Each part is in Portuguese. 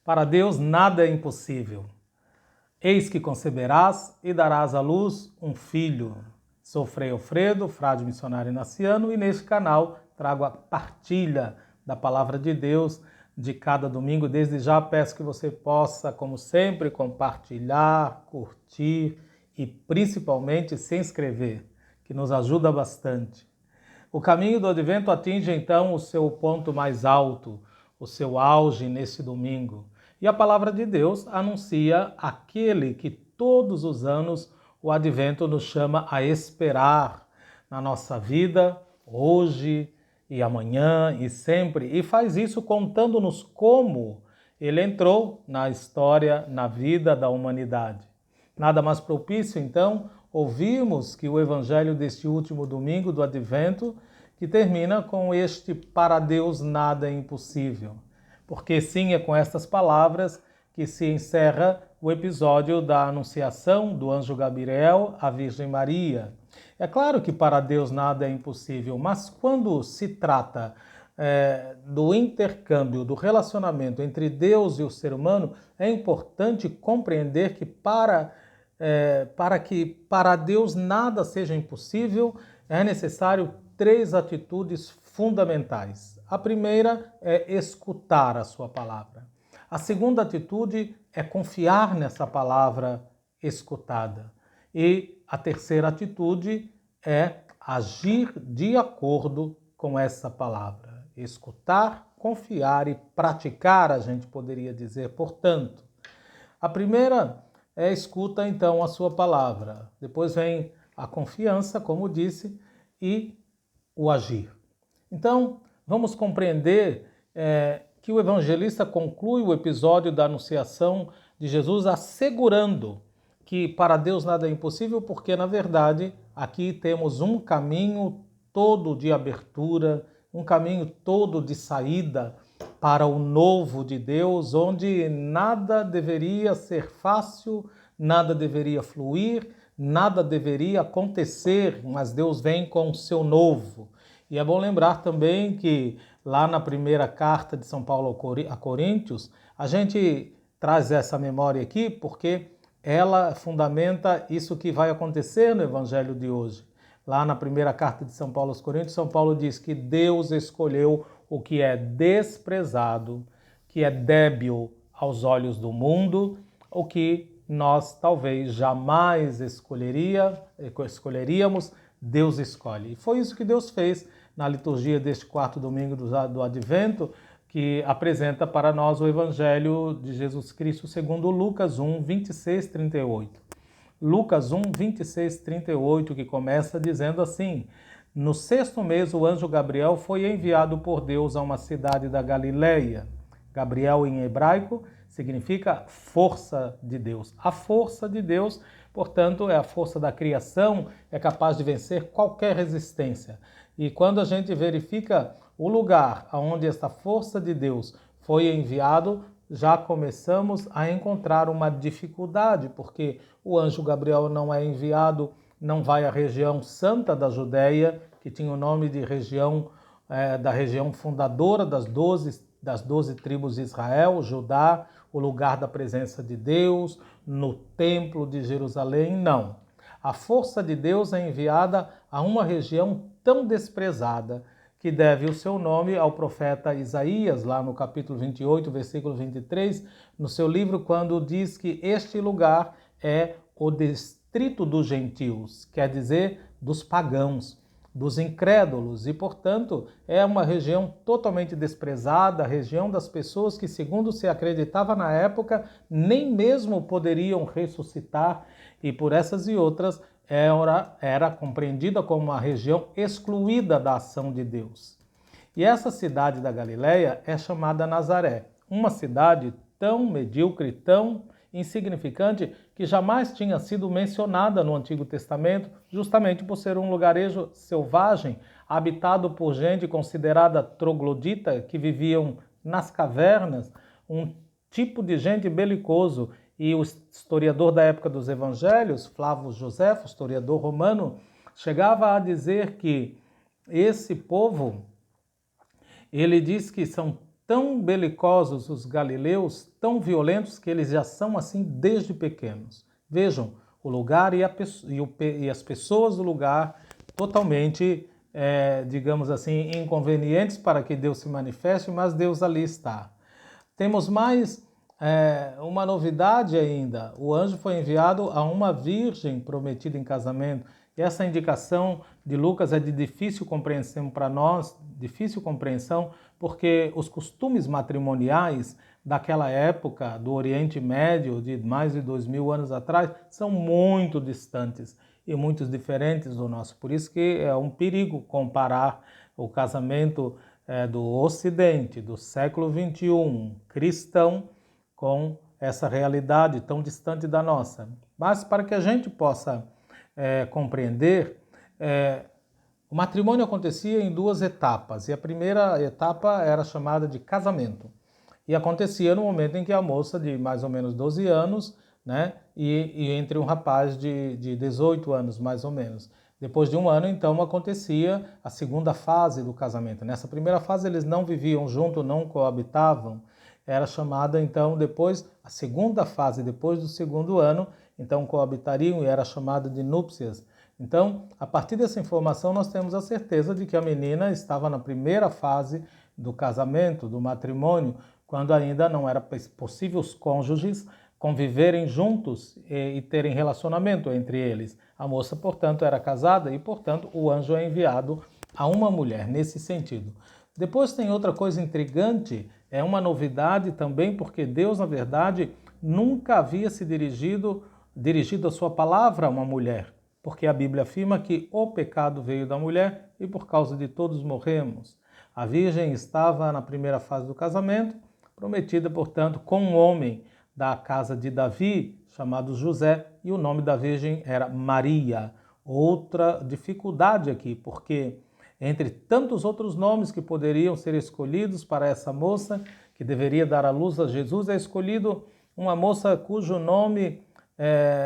Para Deus nada é impossível. Eis que conceberás e darás à luz um filho. Sou Frei Alfredo, frade missionário inaciano, e neste canal trago a partilha da Palavra de Deus de cada domingo. Desde já peço que você possa, como sempre, compartilhar, curtir e principalmente se inscrever, que nos ajuda bastante. O caminho do Advento atinge então o seu ponto mais alto, o seu auge nesse domingo. E a Palavra de Deus anuncia aquele que todos os anos o Advento nos chama a esperar na nossa vida, hoje e amanhã e sempre, e faz isso contando-nos como ele entrou na história, na vida da humanidade. Nada mais propício, então, ouvirmos que o Evangelho deste último domingo do Advento, que termina com este para Deus nada é impossível. Porque sim, é com estas palavras que se encerra o episódio da anunciação do anjo Gabriel à Virgem Maria. É claro que para Deus nada é impossível, mas quando se trata do intercâmbio, do relacionamento entre Deus e o ser humano, é importante compreender que para Deus nada seja impossível, é necessário 3 atitudes fundamentais. A primeira é escutar a sua palavra. A segunda atitude é confiar nessa palavra escutada. E a terceira atitude é agir de acordo com essa palavra. Escutar, confiar e praticar, a gente poderia dizer, portanto. A primeira é escuta então a sua palavra. Depois vem a confiança, como disse, e o agir. Então, vamos compreender que o evangelista conclui o episódio da anunciação de Jesus assegurando que para Deus nada é impossível, porque, na verdade, aqui temos um caminho todo de abertura, um caminho todo de saída para o novo de Deus, onde nada deveria ser fácil, nada deveria fluir, nada deveria acontecer, mas Deus vem com o seu novo. E é bom lembrar também que lá na primeira carta de São Paulo a Coríntios, a gente traz essa memória aqui porque ela fundamenta isso que vai acontecer no Evangelho de hoje. Lá na primeira carta de São Paulo aos Coríntios, São Paulo diz que Deus escolheu o que é desprezado, que é débil aos olhos do mundo, o que nós talvez jamais escolheríamos, Deus escolhe. E foi isso que Deus fez na liturgia deste 4º domingo do Advento, que apresenta para nós o Evangelho de Jesus Cristo segundo Lucas 1, 26, 38. Lucas 1, 26, 38, que começa dizendo assim: no 6º mês o anjo Gabriel foi enviado por Deus a uma cidade da Galileia. Gabriel em hebraico significa força de Deus. A força de Deus, portanto, é a força da criação, é capaz de vencer qualquer resistência. E quando a gente verifica o lugar onde esta força de Deus foi enviado, já começamos a encontrar uma dificuldade, porque o anjo Gabriel não é enviado, não vai à região santa da Judéia, que tinha o nome de da região fundadora das 12 tribos de Israel, Judá, o lugar da presença de Deus, no templo de Jerusalém, não. A força de Deus é enviada a uma região tão desprezada que deve o seu nome ao profeta Isaías, lá no capítulo 28, versículo 23, no seu livro, quando diz que este lugar é o distrito dos gentios, quer dizer, dos pagãos, dos incrédulos, e, portanto, é uma região totalmente desprezada, a região das pessoas que, segundo se acreditava na época, nem mesmo poderiam ressuscitar, e por essas e outras era compreendida como uma região excluída da ação de Deus. E essa cidade da Galileia é chamada Nazaré, uma cidade tão medíocre, tão insignificante, que jamais tinha sido mencionada no Antigo Testamento, justamente por ser um lugarejo selvagem, habitado por gente considerada troglodita, que viviam nas cavernas, um tipo de gente belicoso. E o historiador da época dos evangelhos, Flávio Josefo, historiador romano, chegava a dizer que esse povo, ele diz que são tão belicosos os galileus, tão violentos, que eles já são assim desde pequenos. Vejam, o lugar e as pessoas do lugar totalmente, digamos assim, inconvenientes para que Deus se manifeste, mas Deus ali está. Temos mais uma novidade ainda. O anjo foi enviado a uma virgem prometida em casamento. E essa indicação de Lucas é de difícil compreensão para nós, difícil compreensão, porque os costumes matrimoniais daquela época, do Oriente Médio, de mais de 2000 anos atrás, são muito distantes e muito diferentes do nosso. Por isso que é um perigo comparar o casamento do Ocidente, do século XXI, cristão, com essa realidade tão distante da nossa. Mas para que a gente possa compreender, o matrimônio acontecia em duas etapas, e a primeira etapa era chamada de casamento. E acontecia no momento em que a moça de mais ou menos 12 anos, né, e entre um rapaz de 18 anos, mais ou menos. Depois de um ano, então, acontecia a segunda fase do casamento. Nessa primeira fase, eles não viviam juntos, não coabitavam. Era chamada, então, depois, a segunda fase, depois do segundo ano, então coabitariam e era chamada de núpcias. Então, a partir dessa informação, nós temos a certeza de que a menina estava na primeira fase do casamento, do matrimônio, quando ainda não era possível os cônjuges conviverem juntos e terem relacionamento entre eles. A moça, portanto, era casada e, portanto, o anjo é enviado a uma mulher nesse sentido. Depois tem outra coisa intrigante, é uma novidade também, porque Deus, na verdade, nunca havia se dirigido a sua palavra a uma mulher, porque a Bíblia afirma que o pecado veio da mulher e por causa de todos morremos. A virgem estava na primeira fase do casamento, prometida, portanto, com um homem da casa de Davi, chamado José, e o nome da virgem era Maria. Outra dificuldade aqui, porque entre tantos outros nomes que poderiam ser escolhidos para essa moça, que deveria dar à luz a Jesus, é escolhido uma moça cujo nome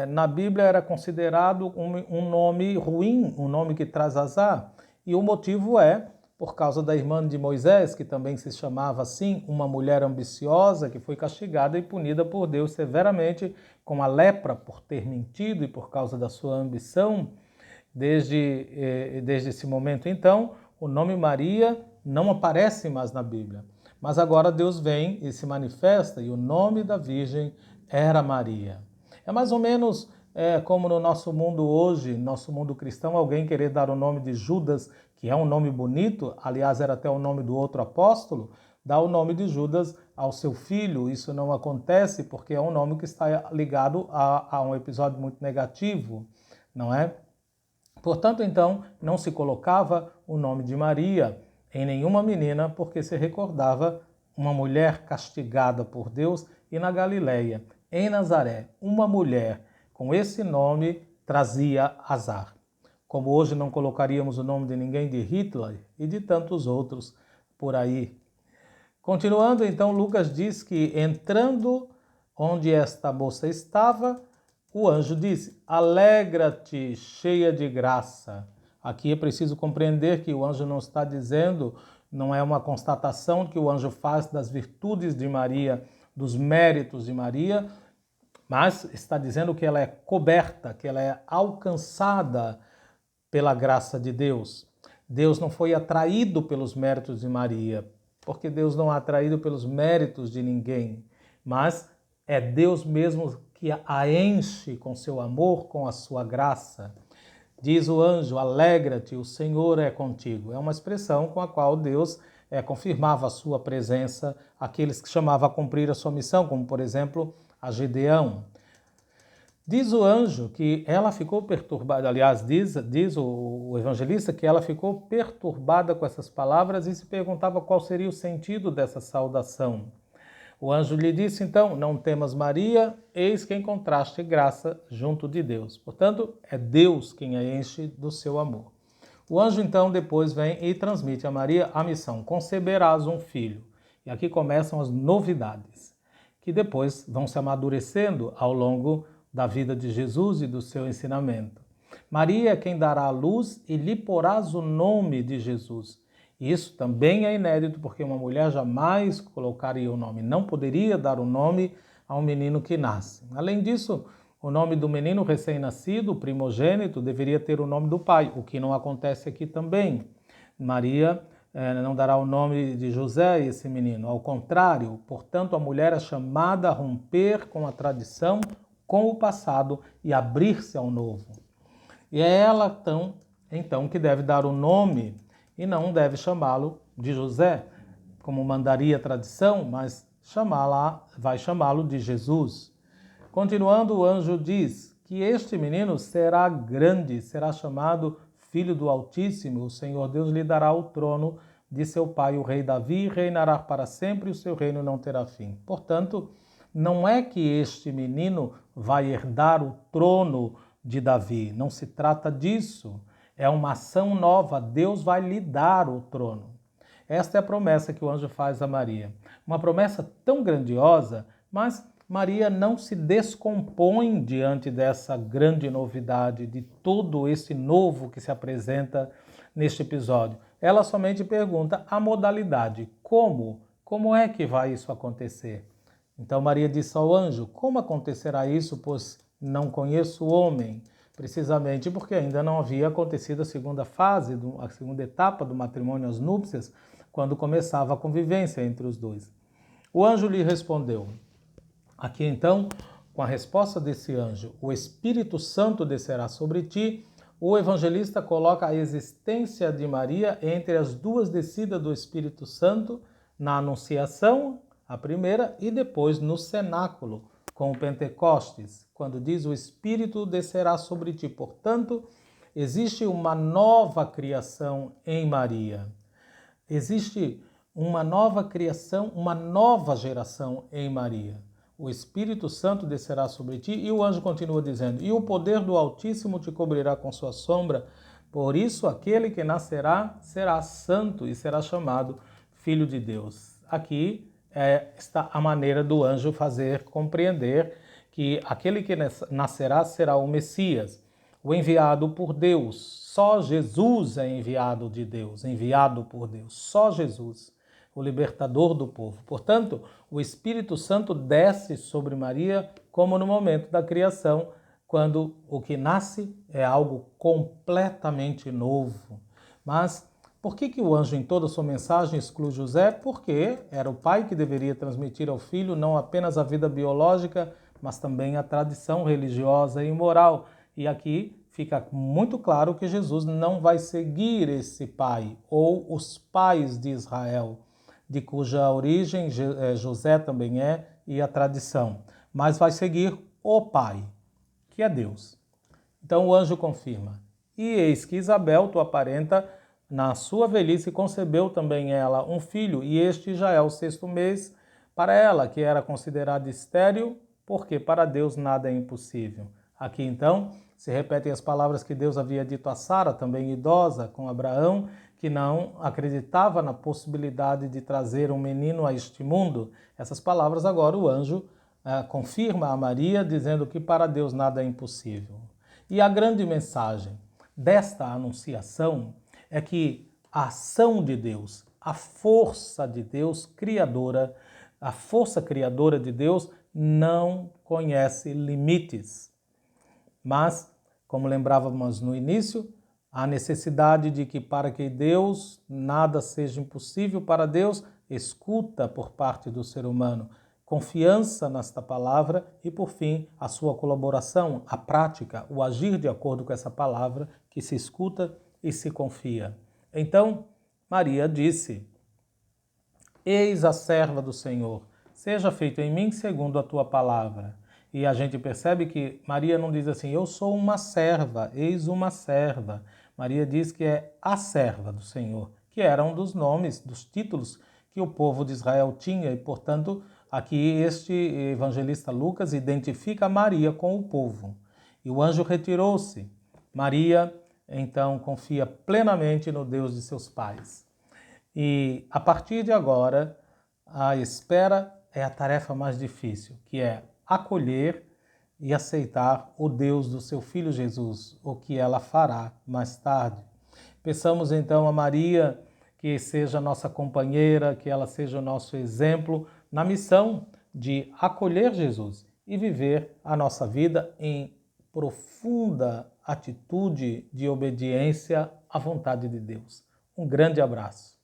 na Bíblia era considerado um nome ruim, um nome que traz azar. E o motivo é por causa da irmã de Moisés, que também se chamava assim, uma mulher ambiciosa que foi castigada e punida por Deus severamente com a lepra por ter mentido e por causa da sua ambição. Desde esse momento, então, o nome Maria não aparece mais na Bíblia. Mas agora Deus vem e se manifesta e o nome da Virgem era Maria. É mais ou menos como no nosso mundo hoje, nosso mundo cristão, alguém querer dar o nome de Judas, que é um nome bonito, aliás, era até o nome do outro apóstolo, dá o nome de Judas ao seu filho. Isso não acontece porque é um nome que está ligado a um episódio muito negativo, não é? Portanto, então, não se colocava o nome de Maria em nenhuma menina, porque se recordava uma mulher castigada por Deus, e na Galileia, em Nazaré, uma mulher com esse nome trazia azar. Como hoje não colocaríamos o nome de ninguém de Hitler e de tantos outros por aí. Continuando, então, Lucas diz que entrando onde esta moça estava, o anjo disse: alegra-te, cheia de graça. Aqui é preciso compreender que o anjo não está dizendo, não é uma constatação que o anjo faz das virtudes de Maria, dos méritos de Maria, mas está dizendo que ela é coberta, que ela é alcançada pela graça de Deus. Deus não foi atraído pelos méritos de Maria, porque Deus não é atraído pelos méritos de ninguém, mas é Deus mesmo que a enche com seu amor, com a sua graça. Diz o anjo: alegra-te, o Senhor é contigo. É uma expressão com a qual Deus confirmava a sua presença àqueles que chamava a cumprir a sua missão, como por exemplo a Gedeão. Diz o anjo que ela ficou perturbada, aliás, diz o evangelista que ela ficou perturbada com essas palavras e se perguntava qual seria o sentido dessa saudação. O anjo lhe disse, então: não temas, Maria, eis que encontraste graça junto de Deus. Portanto, é Deus quem a enche do seu amor. O anjo, então, depois vem e transmite a Maria a missão: conceberás um filho. E aqui começam as novidades, que depois vão se amadurecendo ao longo da vida de Jesus e do seu ensinamento. Maria é quem dará a luz e lhe porás o nome de Jesus. Isso também é inédito, porque uma mulher jamais colocaria o nome, não poderia dar o nome a um menino que nasce. Além disso, o nome do menino recém-nascido, primogênito, deveria ter o nome do pai, o que não acontece aqui também. Maria não dará o nome de José a esse menino. Ao contrário, portanto, a mulher é chamada a romper com a tradição, com o passado e abrir-se ao novo. E é ela, então, que deve dar o nome e não deve chamá-lo de José, como mandaria a tradição, mas vai chamá-lo de Jesus. Continuando, o anjo diz que este menino será grande, será chamado Filho do Altíssimo. O Senhor Deus lhe dará o trono de seu pai, o rei Davi, e reinará para sempre, e o seu reino não terá fim. Portanto, não é que este menino vai herdar o trono de Davi, não se trata disso. É uma ação nova, Deus vai lhe dar o trono. Esta é a promessa que o anjo faz a Maria. Uma promessa tão grandiosa, mas Maria não se descompõe diante dessa grande novidade, de todo esse novo que se apresenta neste episódio. Ela somente pergunta a modalidade, como? Como é que vai isso acontecer? Então Maria disse ao anjo, como acontecerá isso, pois não conheço o homem? Precisamente porque ainda não havia acontecido a segunda fase, a segunda etapa do matrimônio, as núpcias, quando começava a convivência entre os dois. O anjo lhe respondeu. Aqui então, com a resposta desse anjo, o Espírito Santo descerá sobre ti, o evangelista coloca a existência de Maria entre as duas descidas do Espírito Santo, na Anunciação, a primeira, e depois no cenáculo, com o Pentecostes, quando diz o Espírito descerá sobre ti. Portanto, existe uma nova criação em Maria. Existe uma nova criação, uma nova geração em Maria. O Espírito Santo descerá sobre ti, e o anjo continua dizendo, e o poder do Altíssimo te cobrirá com sua sombra, por isso aquele que nascerá será santo e será chamado Filho de Deus. Aqui está a maneira do anjo fazer compreender que aquele que nascerá será o Messias, o enviado por Deus. Só Jesus é enviado de Deus, enviado por Deus, só Jesus, o libertador do povo. Portanto, o Espírito Santo desce sobre Maria como no momento da criação, quando o que nasce é algo completamente novo. Mas por que o anjo em toda a sua mensagem exclui José? Porque era o pai que deveria transmitir ao filho não apenas a vida biológica, mas também a tradição religiosa e moral. E aqui fica muito claro que Jesus não vai seguir esse pai ou os pais de Israel, de cuja origem José também é, e a tradição, mas vai seguir o pai, que é Deus. Então o anjo confirma, e eis que Isabel, tua parenta, na sua velhice concebeu também ela um filho, e este já é o 6º mês para ela, que era considerada estéril, porque para Deus nada é impossível. Aqui então se repetem as palavras que Deus havia dito a Sara, também idosa, com Abraão, que não acreditava na possibilidade de trazer um menino a este mundo. Essas palavras agora o anjo confirma a Maria, dizendo que para Deus nada é impossível. E a grande mensagem desta anunciação é que a ação de Deus, a força de Deus criadora, a força criadora de Deus não conhece limites. Mas, como lembrávamos no início, a necessidade de que para que Deus nada seja impossível para Deus, escuta por parte do ser humano, confiança nesta palavra e, por fim, a sua colaboração, a prática, o agir de acordo com essa palavra que se escuta e se confia. Então, Maria disse, eis a serva do Senhor, seja feito em mim segundo a tua palavra. E a gente percebe que Maria não diz assim, eu sou uma serva, eis uma serva. Maria diz que é a serva do Senhor, que era um dos nomes, dos títulos que o povo de Israel tinha. E, portanto, aqui este evangelista Lucas identifica Maria com o povo. E o anjo retirou-se. Maria, então, confia plenamente no Deus de seus pais. E, a partir de agora, a espera é a tarefa mais difícil, que é acolher e aceitar o Deus do seu Filho Jesus, o que ela fará mais tarde. Peçamos então a Maria que seja nossa companheira, que ela seja o nosso exemplo na missão de acolher Jesus e viver a nossa vida em profunda atitude de obediência à vontade de Deus. Um grande abraço.